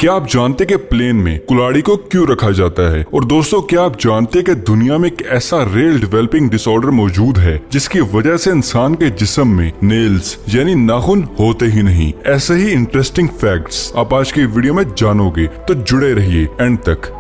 क्या आप जानते कि प्लेन में कुल्हाड़ी को क्यों रखा जाता है? और दोस्तों, क्या आप जानते कि दुनिया में एक ऐसा रेयर डेवलपिंग डिसऑर्डर मौजूद है जिसकी वजह से इंसान के जिस्म में नेल्स यानी नाखून होते ही नहीं? ऐसे ही इंटरेस्टिंग फैक्ट्स आप आज की वीडियो में जानोगे, तो जुड़े रहिए एंड तक।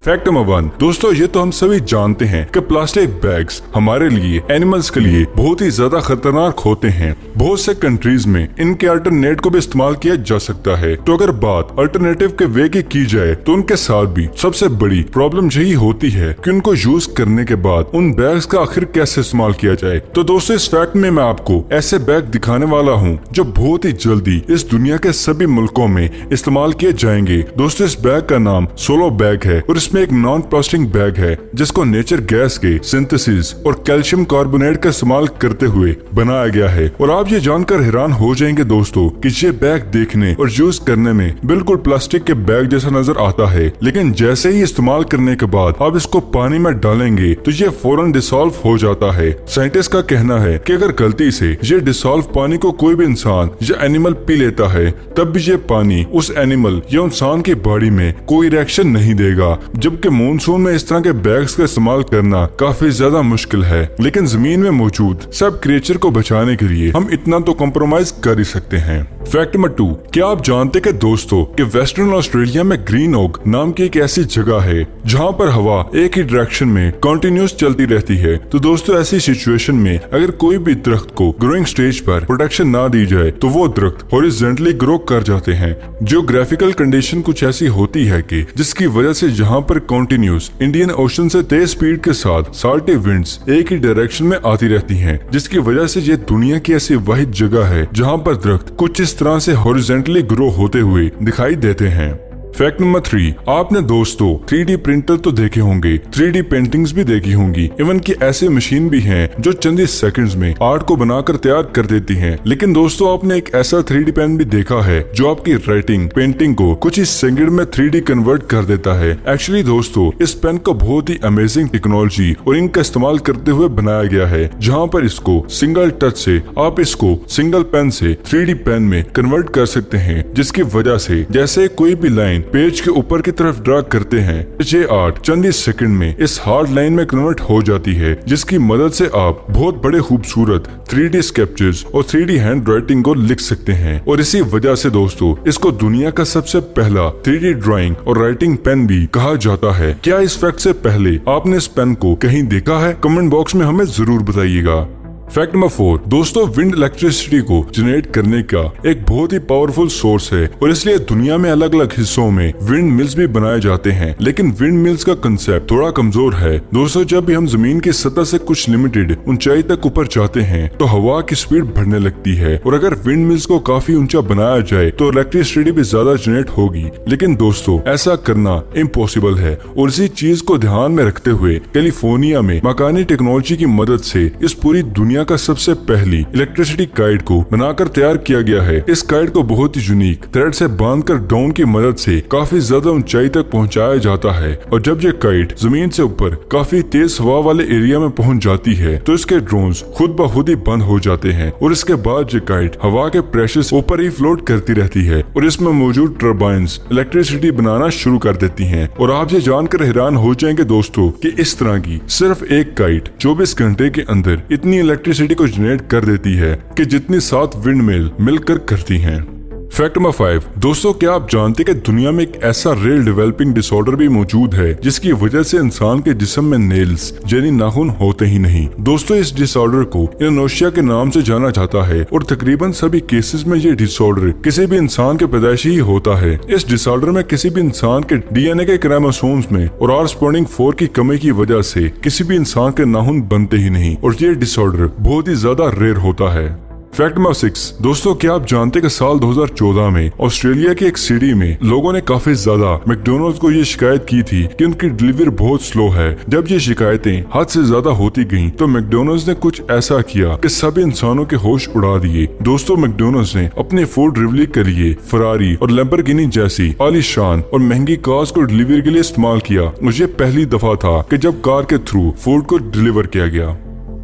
फैक्ट नंबर 1, दोस्तों ये तो हम सभी जानते हैं कि प्लास्टिक बैग्स हमारे लिए, एनिमल्स के लिए बहुत ही ज्यादा खतरनाक होते हैं। बहुत से कंट्रीज में इनके अल्टरनेट को भी इस्तेमाल किया जा सकता है। तो अगर बात अल्टरनेटिव के वे की की जाए तो उनके साथ भी सबसे बड़ी प्रॉब्लम यही होती है कि उनको यूज करने के बाद उन बैग्स का आखिर कैसे इस्तेमाल किया जाए। तो दोस्तों, इस फैक्ट में मैं आपको ऐसे बैग दिखाने वाला हूँ जो बहुत ही जल्दी इस दुनिया के सभी मुल्कों में इस्तेमाल किए जाएंगे। दोस्तों, इस बैग का नाम सोलो बैग है और इसमें एक नॉन प्लास्टिक बैग है जिसको नेचर गैस के सिंथेसिस और कैल्शियम कार्बोनेट का इस्तेमाल करते हुए बनाया गया है। और आप ये जानकर हैरान हो जाएंगे दोस्तों कि ये बैग देखने और यूज करने में बिल्कुल प्लास्टिक के बैग जैसा नजर आता है, लेकिन जैसे ही इस्तेमाल करने के बाद आप इसको पानी में डालेंगे तो ये फौरन डिसॉल्व हो जाता है। साइंटिस्ट का कहना है कि अगर गलती से ये डिसॉल्व पानी को कोई भी इंसान या एनिमल पी लेता है, तब भी ये पानी उस एनिमल या इंसान की बॉडी में कोई रिएक्शन नहीं देगा। जबकि मॉनसून में इस तरह के बैग्स का इस्तेमाल करना काफी ज्यादा मुश्किल है, लेकिन जमीन में मौजूद सब क्रिएचर को बचाने के लिए हम इतना तो कॉम्प्रोमाइज कर ही सकते हैं। फैक्ट नंबर 2, क्या आप जानते कि दोस्तों कि वेस्टर्न ऑस्ट्रेलिया में ग्रीन ओक नाम की एक ऐसी जगह है जहां पर हवा एक ही डायरेक्शन में कंटिन्यूस चलती रहती है। तो दोस्तों, ऐसी सिचुएशन में अगर कोई भी दरख्त को ग्रोइंग स्टेज पर प्रोटेक्शन ना दी जाए तो वो दरख्त हॉरिजॉन्टली ग्रो कर जाते हैं। जियोग्राफिकल कंडीशन कुछ ऐसी होती है कि जिसकी वजह से जहाँ पर कंटिन्यूस इंडियन ओशन से तेज स्पीड के साथ साल्टी विंड्स एक ही डायरेक्शन में आती रहती हैं, जिसकी वजह से ये दुनिया की ऐसी वाहिद जगह है जहां पर दरख्त कुछ इस तरह से हॉरिजॉन्टली ग्रो होते हुए दिखाई देते हैं। फैक्ट नंबर 3, आपने दोस्तों 3D प्रिंटर तो देखे होंगे, 3D पेंटिंग्स भी देखी होंगी, इवन की ऐसी मशीन भी हैं जो चंद ही सेकंड्स में आर्ट को बनाकर तैयार कर देती हैं। लेकिन दोस्तों, आपने एक ऐसा 3D पेन भी देखा है जो आपकी राइटिंग पेंटिंग को कुछ ही सेकंड में 3D कन्वर्ट कर देता है। एक्चुअली दोस्तों, इस पेन को बहुत ही अमेजिंग टेक्नोलॉजी और इंक का इस्तेमाल करते हुए बनाया गया है, जहाँ पर इसको सिंगल टच से आप इसको सिंगल पेन से 3D पेन में कन्वर्ट कर सकते हैं, जिसकी वजह से जैसे कोई भी लाइन पेज के ऊपर की तरफ ड्रा करते हैं, ये आर्ट चंद ही सेकंड में इस हार्ड लाइन में कन्वर्ट हो जाती है, जिसकी मदद से आप बहुत बड़े खूबसूरत 3D स्केचेस और 3D हैंड राइटिंग को लिख सकते हैं। और इसी वजह से दोस्तों, इसको दुनिया का सबसे पहला 3D ड्राइंग और राइटिंग पेन भी कहा जाता है। क्या इस फैक्ट से पहले आपने इस पेन को कहीं देखा है? कमेंट बॉक्स में हमें जरूर बताइएगा। फैक्ट नंबर 4, दोस्तों विंड इलेक्ट्रिसिटी को जनरेट करने का एक बहुत ही पावरफुल सोर्स है और इसलिए दुनिया में अलग अलग हिस्सों में विंड मिल्स भी बनाए जाते हैं। लेकिन विंड मिल्स का कंसेप्ट थोड़ा कमजोर है। दोस्तों, जब भी हम जमीन की सतह से कुछ लिमिटेड ऊंचाई तक ऊपर जाते हैं तो हवा की स्पीड बढ़ने लगती है, और अगर विंड मिल्स को काफी ऊंचा बनाया जाए तो इलेक्ट्रिसिटी भी ज्यादा जनरेट होगी। लेकिन दोस्तों, ऐसा करना इम्पॉसिबल है, और इसी चीज को ध्यान में रखते हुए कैलिफोर्निया में मकानी टेक्नोलॉजी की मदद से इस पूरी दुनिया का सबसे पहली इलेक्ट्रिसिटी काइट को बनाकर तैयार किया गया है। इस काइट को बहुत ही यूनिक थ्रेड से बांधकर ड्रोन की मदद से काफी ज्यादा ऊंचाई तक पहुंचाया जाता है, और जब ये काइट जमीन से ऊपर काफी तेज हवा वाले एरिया में पहुंच जाती है तो इसके ड्रोन्स खुद ब खुद ही बंद हो जाते हैं, और इसके बाद ये काइट हवा के प्रेशर से ऊपर ही फ्लोट करती रहती है और इसमें मौजूद टर्बाइंस इलेक्ट्रिसिटी बनाना शुरू कर देती हैं। और आप ये जानकर हैरान हो जाएंगे दोस्तों कि इस तरह की सिर्फ एक काइट 24 घंटे के अंदर इतनी इलेक्ट्रिसिटी को जनरेट कर देती है कि जितनी 7 विंड मिल मिलकर करती हैं। फैक्ट नंबर 5, दोस्तों क्या आप जानते कि दुनिया में एक ऐसा रेयर डेवलपिंग डिसऑर्डर भी मौजूद है जिसकी वजह से इंसान के जिस्म में नेल्स यानी नाखून होते ही नहीं। दोस्तों, इस डिसऑर्डर को एनोशिया के नाम से जाना जाता है और तकरीबन सभी केसेस में ये डिसऑर्डर किसी भी इंसान के पैदाइशी ही होता है। इस डिसऑर्डर में किसी भी इंसान के DNA के क्रोमोसोम्स में और R-Sponding-4 की कमी की वजह से किसी भी इंसान के नाखून बनते ही नहीं, और ये डिसऑर्डर बहुत ही ज्यादा रेयर होता है। फैक्ट नंबर 6, दोस्तों क्या आप जानते कि साल 2014 में ऑस्ट्रेलिया की एक सिटी में लोगों ने काफी ज्यादा मैकडॉनल्ड्स को ये शिकायत की थी कि उनकी डिलीवरी बहुत स्लो है। जब ये शिकायतें हद से ज्यादा होती गईं, तो मैकडॉनल्ड्स ने कुछ ऐसा किया कि सभी इंसानों के होश उड़ा दिए। दोस्तों, मैकडॉनल्ड्स ने अपने फूड डिलीवरी के लिए फरारी और लैम्बोर्गिनी जैसी आलीशान और महंगी कार्स को डिलीवरी के लिए इस्तेमाल किया। मुझे पहली दफा था कि जब कार के थ्रू फूड को डिलीवर किया गया।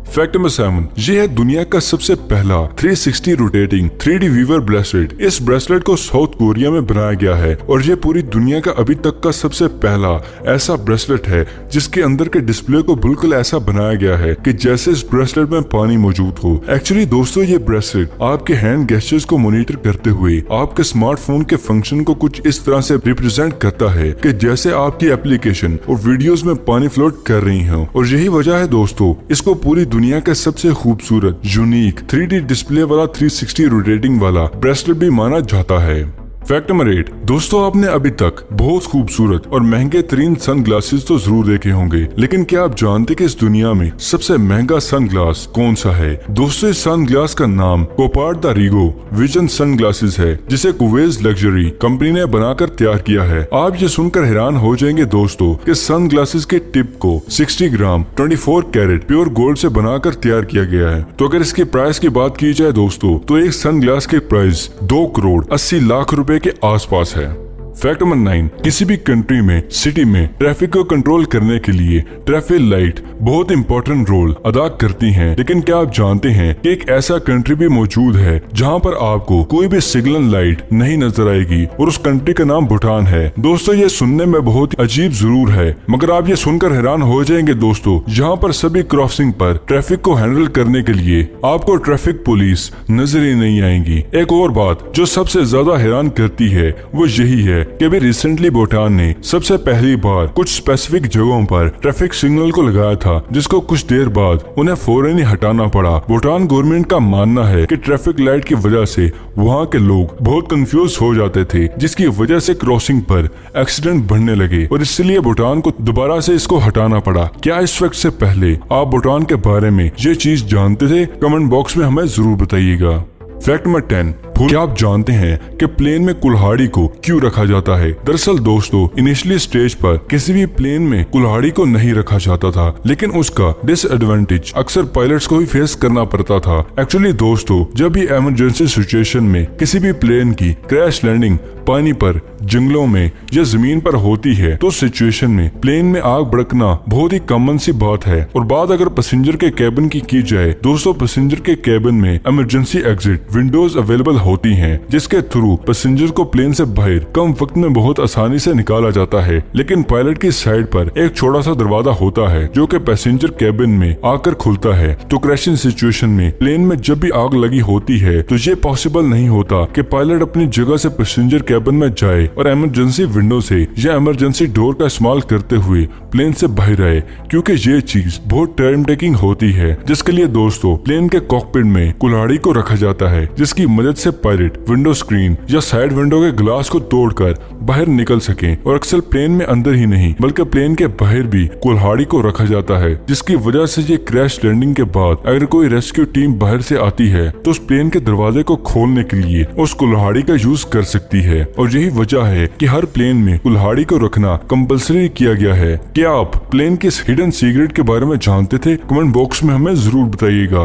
फैक्ट नंबर 7, ये है दुनिया का सबसे पहला 360 रोटेटिंग 3D वीवर ब्रेसलेट। इस ब्रेसलेट को साउथ कोरिया में बनाया गया है और ये पूरी दुनिया का अभी तक का सबसे पहला ऐसा ब्रेसलेट है जिसके अंदर के डिस्प्ले को बिल्कुल ऐसा बनाया गया है कि जैसे इस ब्रेसलेट में पानी मौजूद हो। एक्चुअली दोस्तों, ये ब्रेसलेट आपके हैंड गेस्चर्स को मॉनिटर करते हुए आपके स्मार्टफोन के फंक्शन को कुछ इस तरह से रिप्रेजेंट करता है कि जैसे आपकी एप्लीकेशन और वीडियोस में पानी फ्लोट कर रही हो। और यही वजह है दोस्तों, इसको पूरी दुनिया का सबसे खूबसूरत यूनिक 3D डिस्प्ले वाला 360 रोटेटिंग वाला ब्रेसलेट भी माना जाता है। फैक्ट नंबर 8, दोस्तों आपने अभी तक बहुत खूबसूरत और महंगे तरीन सन ग्लासेस तो जरूर देखे होंगे, लेकिन क्या आप जानते कि इस दुनिया में सबसे महंगा सन ग्लास कौन सा है? दोस्तों, इस सन ग्लास का नाम कोपार्ट द रीगो विजन सन ग्लासेस है, जिसे कुवेज लग्जरी कंपनी ने बनाकर तैयार किया है। आप ये सुनकर हैरान हो जाएंगे दोस्तों कि सन ग्लासेस के टिप को 60 ग्राम 24 कैरेट प्योर गोल्ड से बनाकर तैयार किया गया है। तो अगर इसके प्राइस की बात की जाए दोस्तों, तो एक सन ग्लास के प्राइस 2 करोड़ 80 लाख रुपए के आसपास है। फैक्ट नंबर 9, किसी भी कंट्री में सिटी में ट्रैफिक को कंट्रोल करने के लिए ट्रैफिक लाइट बहुत इंपॉर्टेंट रोल अदा करती हैं। लेकिन क्या आप जानते हैं कि एक ऐसा कंट्री भी मौजूद है जहां पर आपको कोई भी सिग्नल लाइट नहीं नजर आएगी, और उस कंट्री का नाम भूटान है। दोस्तों, ये सुनने में बहुत अजीब जरूर है, मगर आप ये सुनकर हैरान हो जाएंगे दोस्तों, जहाँ पर सभी क्रॉसिंग पर ट्रैफिक को हैंडल करने के लिए आपको ट्रैफिक पुलिस नजर ही नहीं आएंगी। एक और बात जो सबसे ज्यादा हैरान करती है वो यही है कि अभी रिसेंटली भूटान ने सबसे पहली बार कुछ स्पेसिफिक जगहों पर ट्रैफिक सिग्नल को लगाया था, जिसको कुछ देर बाद उन्हें फौरन ही हटाना पड़ा। भूटान गवर्नमेंट का मानना है कि ट्रैफिक लाइट की वजह से वहाँ के लोग बहुत कंफ्यूज हो जाते थे, जिसकी वजह से क्रॉसिंग पर एक्सीडेंट बढ़ने लगे और इसलिए भूटान को दोबारा से इसको हटाना पड़ा। क्या इस फैक्ट से पहले आप भूटान के बारे में ये चीज जानते थे? कमेंट बॉक्स में हमें जरूर बताइएगा। फैक्ट नंबर 10, क्या आप जानते हैं कि प्लेन में कुल्हाड़ी को क्यों रखा जाता है? दरअसल दोस्तों, इनिशियली स्टेज पर किसी भी प्लेन में कुल्हाड़ी को नहीं रखा जाता था, लेकिन उसका डिसएडवांटेज अक्सर पायलट्स को ही फेस करना पड़ता था। एक्चुअली दोस्तों, जब भी इमरजेंसी सिचुएशन में किसी भी प्लेन की क्रैश लैंडिंग पानी पर, जंगलों में या जमीन पर होती है, तो सिचुएशन में प्लेन में आग भड़कना बहुत ही कॉमन सी बात है। और बात अगर पैसेंजर के कैबिन की जाए दोस्तों, पैसेंजर के कैबिन में इमरजेंसी एग्जिट विंडोज अवेलेबल होती हैं, जिसके थ्रू पैसेंजर को प्लेन से बाहर कम वक्त में बहुत आसानी से निकाला जाता है। लेकिन पायलट की साइड पर एक छोटा सा दरवाजा होता है जो कि पैसेंजर कैबिन में आकर खुलता है। तो क्रैशिंग सिचुएशन में प्लेन में जब भी आग लगी होती है तो ये पॉसिबल नहीं होता कि पायलट अपनी जगह से पैसेंजर कैबिन में जाए और इमरजेंसी विंडो से या इमरजेंसी डोर का इस्तेमाल करते हुए प्लेन से बाहर आए, क्योंकि ये चीज बहुत टाइम टेकिंग होती है। जिसके लिए दोस्तों प्लेन के कॉकपिट में कुल्हाड़ी को रखा जाता है, जिसकी मदद से पायलट विंडो स्क्रीन या साइड विंडो के ग्लास को तोड़कर बाहर निकल सके। और अक्सर प्लेन में अंदर ही नहीं बल्कि प्लेन के बाहर भी कुल्हाड़ी को रखा जाता है, जिसकी वजह से ये क्रैश लैंडिंग के बाद अगर कोई रेस्क्यू टीम बाहर से आती है तो उस प्लेन के दरवाजे को खोलने के लिए उस कुल्हाड़ी का यूज कर सकती है। और यही वजह है कि हर प्लेन में कुल्हाड़ी को रखना कंपल्सरी किया गया है। क्या आप प्लेन के इस हिडन सीक्रेट के बारे में जानते थे? कमेंट बॉक्स में हमें जरूर बताइएगा।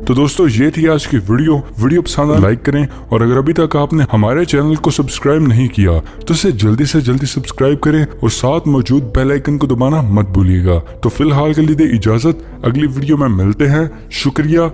तो दोस्तों, ये थी आज की वीडियो पसंद आए लाइक करें, और अगर अभी तक आपने हमारे चैनल को सब्सक्राइब नहीं किया तो इसे जल्दी से जल्दी सब्सक्राइब करें और साथ मौजूद बेल आइकन को दबाना मत भूलिएगा। तो फिलहाल के लिए दे इजाजत, अगली वीडियो में मिलते हैं। शुक्रिया।